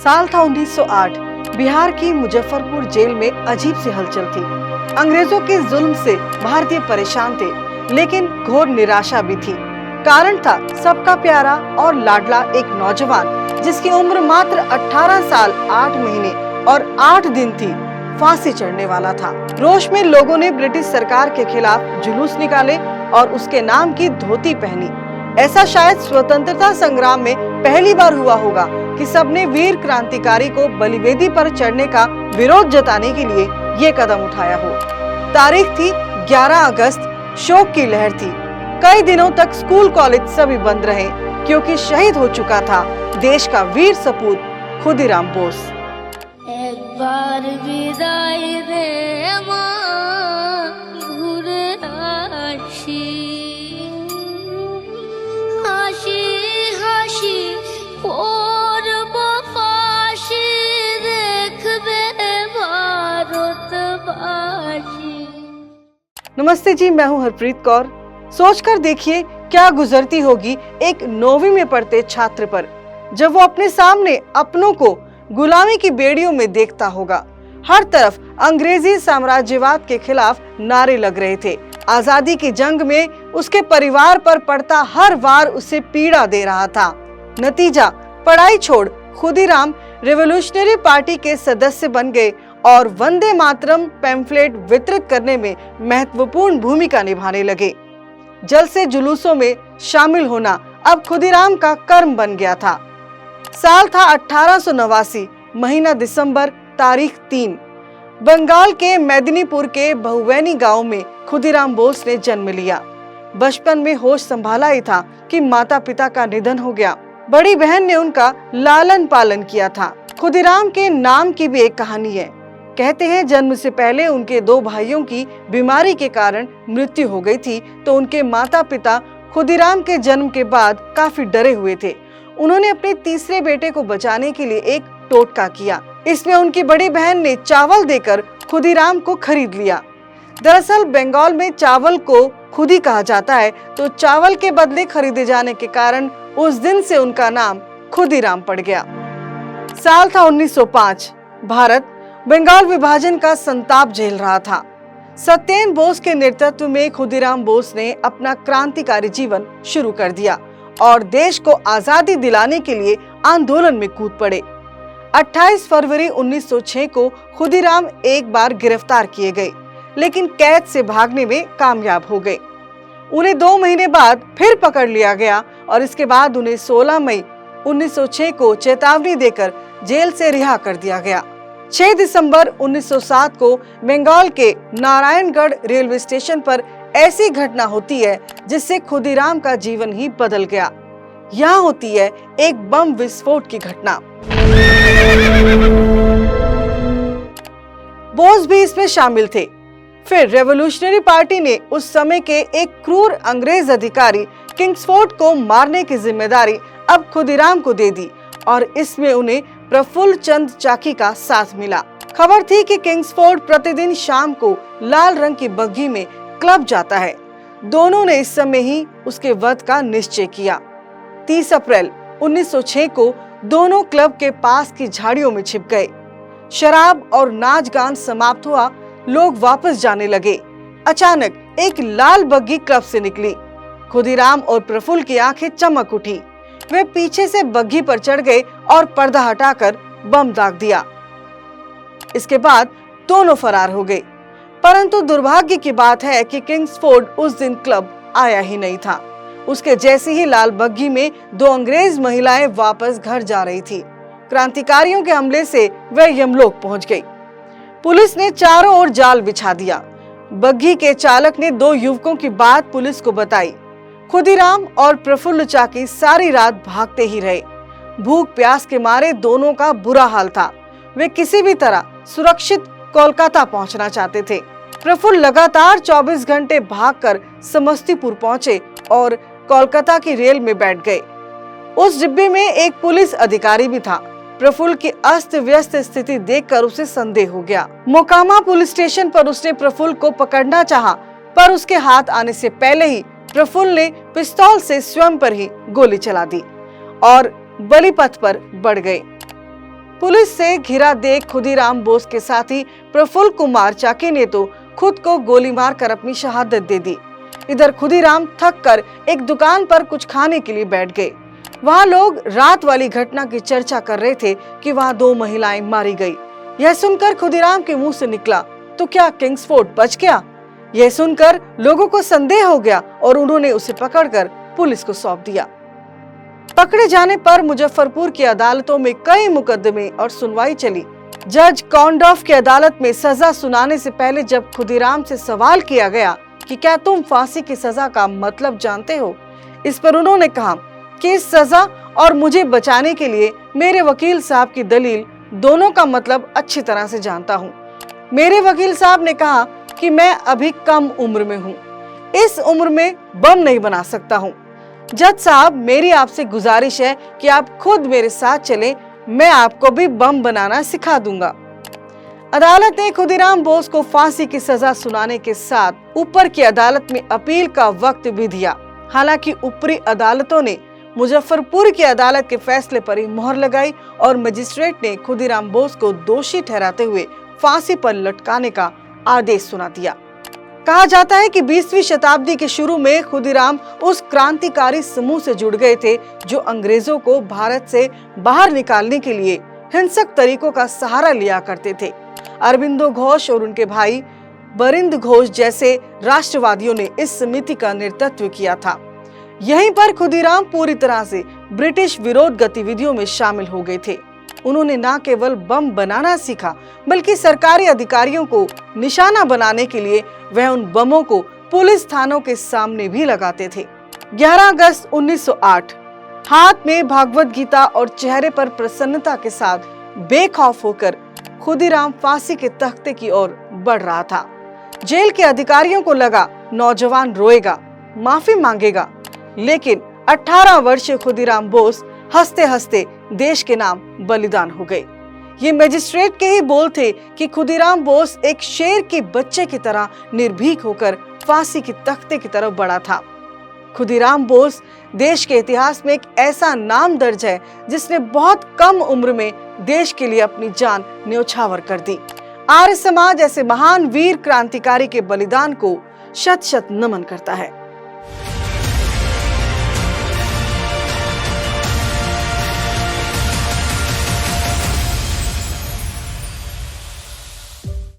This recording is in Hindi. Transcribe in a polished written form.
साल था 1908। बिहार की मुजफ्फरपुर जेल में अजीब सी हलचल थी। अंग्रेजों के जुल्म से भारतीय परेशान थे, लेकिन घोर निराशा भी थी। कारण था सबका प्यारा और लाडला एक नौजवान जिसकी उम्र मात्र 18 साल 8 महीने और 8 दिन थी, फांसी चढ़ने वाला था। रोष में लोगों ने ब्रिटिश सरकार के खिलाफ जुलूस निकाले और उसके नाम की धोती पहनी। ऐसा शायद स्वतंत्रता संग्राम में पहली बार हुआ होगा कि सबने वीर क्रांतिकारी को बलिवेदी पर चढ़ने का विरोध जताने के लिए ये कदम उठाया हो। तारीख थी 11 अगस्त। शोक की लहर थी। कई दिनों तक स्कूल कॉलेज सभी बंद रहे, क्योंकि शहीद हो चुका था देश का वीर सपूत खुदीराम बोस। एक बार विदाई दे मां घुरे आशी हाशी हाशी और बफाशी देखबे भारतवासी। नमस्ते जी, मैं हूं हरप्रीत कौर। सोचकर देखिए क्या गुजरती होगी एक 9वीं में पढ़ते छात्र पर, जब वो अपने सामने अपनों को गुलामी की बेड़ियों में देखता होगा। हर तरफ अंग्रेजी साम्राज्यवाद के खिलाफ नारे लग रहे थे। आजादी की जंग में उसके परिवार पर पड़ता हर वार उसे पीड़ा दे रहा था। नतीजा, पढ़ाई छोड़ खुदीराम रेवोल्यूशनरी पार्टी के सदस्य बन गए और वंदे मातरम पैम्फलेट वितरित करने में महत्वपूर्ण भूमिका निभाने लगे। जल से जुलूसों में शामिल होना अब खुदीराम का कर्म बन गया था। साल था 1889, महीना दिसंबर, तारीख 3। बंगाल के मेदिनीपुर के बहुवैनी गांव में खुदीराम बोस ने जन्म लिया। बचपन में होश संभाला ही था कि माता पिता का निधन हो गया। बड़ी बहन ने उनका लालन पालन किया था। खुदीराम के नाम की भी एक कहानी है। कहते हैं जन्म से पहले उनके 2 भाइयों की बीमारी के कारण मृत्यु हो गई थी, तो उनके माता पिता खुदीराम के जन्म के बाद काफी डरे हुए थे। उन्होंने अपने तीसरे बेटे को बचाने के लिए एक टोटका किया। इसमें उनकी बड़ी बहन ने चावल देकर खुदीराम को खरीद लिया। दरअसल बंगाल में चावल को खुदी कहा जाता है, तो चावल के बदले खरीदे जाने के कारण उस दिन से उनका नाम खुदीराम पड़ गया। साल था 1905। भारत बंगाल विभाजन का संताप झेल रहा था। सत्येंद्र बोस के नेतृत्व में खुदीराम बोस ने अपना क्रांतिकारी जीवन शुरू कर दिया और देश को आजादी दिलाने के लिए आंदोलन में कूद पड़े। 28 फरवरी 1906 को खुदीराम एक बार गिरफ्तार किए गए, लेकिन कैद से भागने में कामयाब हो गए। उन्हें 2 महीने बाद फिर पकड़ लिया गया और इसके बाद उन्हें 16 मई 1906 को चेतावनी देकर जेल से रिहा कर दिया गया। 6 दिसंबर 1907 को बंगाल के नारायणगढ़ रेलवे स्टेशन पर ऐसी घटना होती है जिससे खुदीराम का जीवन ही बदल गया। यहाँ होती है एक बम विस्फोट की घटना। बोस भी इसमें शामिल थे। फिर रेवोल्यूशनरी पार्टी ने उस समय के एक क्रूर अंग्रेज अधिकारी किंग्सफोर्ड को मारने की जिम्मेदारी अब खुदीराम को दे दी और इसमें उन्हें प्रफुल्ल चंद चाकी का साथ मिला। खबर थी कि किंग्सफोर्ड प्रतिदिन शाम को लाल रंग की बग्घी में क्लब जाता है। दोनों ने इस समय ही उसके वध का निश्चय किया। 30 अप्रैल 1906 को दोनों क्लब के पास की झाड़ियों में छिप गए। शराब और नाच गान समाप्त हुआ, लोग वापस जाने लगे। अचानक एक लाल बग्घी क्लब से निकली। खुदीराम और प्रफुल्ल की आंखें चमक उठी। वे पीछे से बग्घी पर चढ़ गए और पर्दा हटाकर बम दाग दिया। इसके बाद दोनों फरार हो गए। परंतु दुर्भाग्य की बात है कि किंग्सफोर्ड उस दिन क्लब आया ही नहीं था। उसके जैसे ही लाल बग्घी में 2 अंग्रेज महिलाएं वापस घर जा रही थी। क्रांतिकारियों के हमले से वे यमलोक पहुंच गई। पुलिस ने चारों ओर जाल बिछा दिया। बग्घी के चालक ने 2 युवकों की बात पुलिस को बताई। खुदीराम और प्रफुल्ल चाकी सारी रात भागते ही रहे। भूख प्यास के मारे दोनों का बुरा हाल था। वे किसी भी तरह सुरक्षित कोलकाता पहुंचना चाहते थे। प्रफुल्ल लगातार 24 घंटे भागकर समस्तीपुर पहुंचे और कोलकाता की रेल में बैठ गए। उस डिब्बे में एक पुलिस अधिकारी भी था। प्रफुल्ल की अस्त व्यस्त स्थिति देखकर उसे संदेह हो गया। मोकामा पुलिस स्टेशन पर उसने प्रफुल्ल को पकड़ना चाहा, पर उसके हाथ आने से पहले ही प्रफुल्ल ने पिस्तौल से स्वयं पर ही गोली चला दी और बलि पथ पर बढ़ गए। पुलिस से घिरा देख खुदीराम बोस के साथी प्रफुल्ल कुमार चाकी ने तो खुद को गोली मारकर अपनी शहादत दे दी। इधर खुदीराम थक कर एक दुकान पर कुछ खाने के लिए बैठ गए। वहाँ लोग रात वाली घटना की चर्चा कर रहे थे कि वहाँ 2 महिलाएं मारी गई। यह सुनकर खुदीराम के मुंह से निकला, तो क्या किंग्सफोर्ड बच गया? यह सुनकर लोगों को संदेह हो गया और उन्होंने उसे पकड़कर पुलिस को सौंप दिया। पकड़े जाने पर मुजफ्फरपुर की अदालतों में कई मुकदमे और सुनवाई चली। जज कॉन्डोफ की अदालत में सजा सुनाने से पहले जब खुदीराम से सवाल किया गया कि क्या तुम फांसी की सजा का मतलब जानते हो, इस पर उन्होंने कहा कि इस सजा और मुझे बचाने के लिए मेरे वकील साहब की दलील दोनों का मतलब अच्छी तरह से जानता हूँ। मेरे वकील साहब ने कहा कि मैं अभी कम उम्र में हूँ, इस उम्र में बम नहीं बना सकता हूँ। जज साहब, मेरी आपसे गुजारिश है कि आप खुद मेरे साथ चलें, मैं आपको भी बम बनाना सिखा दूंगा। अदालत ने खुदीराम बोस को फांसी की सजा सुनाने के साथ ऊपर की अदालत में अपील का वक्त भी दिया। हालांकि ऊपरी अदालतों ने मुजफ्फरपुर की अदालत के फैसले पर ही मोहर लगाई और मजिस्ट्रेट ने खुदीराम बोस को दोषी ठहराते हुए फांसी पर लटकाने का आदेश सुना दिया। कहा जाता है कि 20वीं शताब्दी के शुरू में खुदीराम उस क्रांतिकारी समूह से जुड़ गए थे जो अंग्रेजों को भारत से बाहर निकालने के लिए हिंसक तरीकों का सहारा लिया करते थे। अरबिंदो घोष और उनके भाई बरिंद घोष जैसे राष्ट्रवादियों ने इस समिति का नेतृत्व किया था। यहीं पर खुदीराम पूरी तरह से ब्रिटिश विरोध गतिविधियों में शामिल हो गए थे। उन्होंने न केवल बम बनाना सीखा, बल्कि सरकारी अधिकारियों को निशाना बनाने के लिए वह उन बमों को पुलिस थानों के सामने भी लगाते थे। 11 अगस्त 1908 हाथ में भागवत गीता और चेहरे पर प्रसन्नता के साथ बेखौफ होकर खुदीराम फांसी के तख्ते की ओर बढ़ रहा था। जेल के अधिकारियों को लगा नौजवान रोएगा, माफी मांगेगा, लेकिन 18 वर्षीय खुदीराम बोस हंसते हंसते देश के नाम बलिदान हो गए। ये मजिस्ट्रेट के ही बोल थे कि खुदीराम बोस एक शेर के बच्चे की तरह निर्भीक होकर फांसी की तख्ते की तरफ बढ़ा था। खुदीराम बोस देश के इतिहास में एक ऐसा नाम दर्ज है जिसने बहुत कम उम्र में देश के लिए अपनी जान न्यौछावर कर दी। आर्य समाज ऐसे महान वीर क्रांतिकारी के बलिदान को शत शत नमन करता है।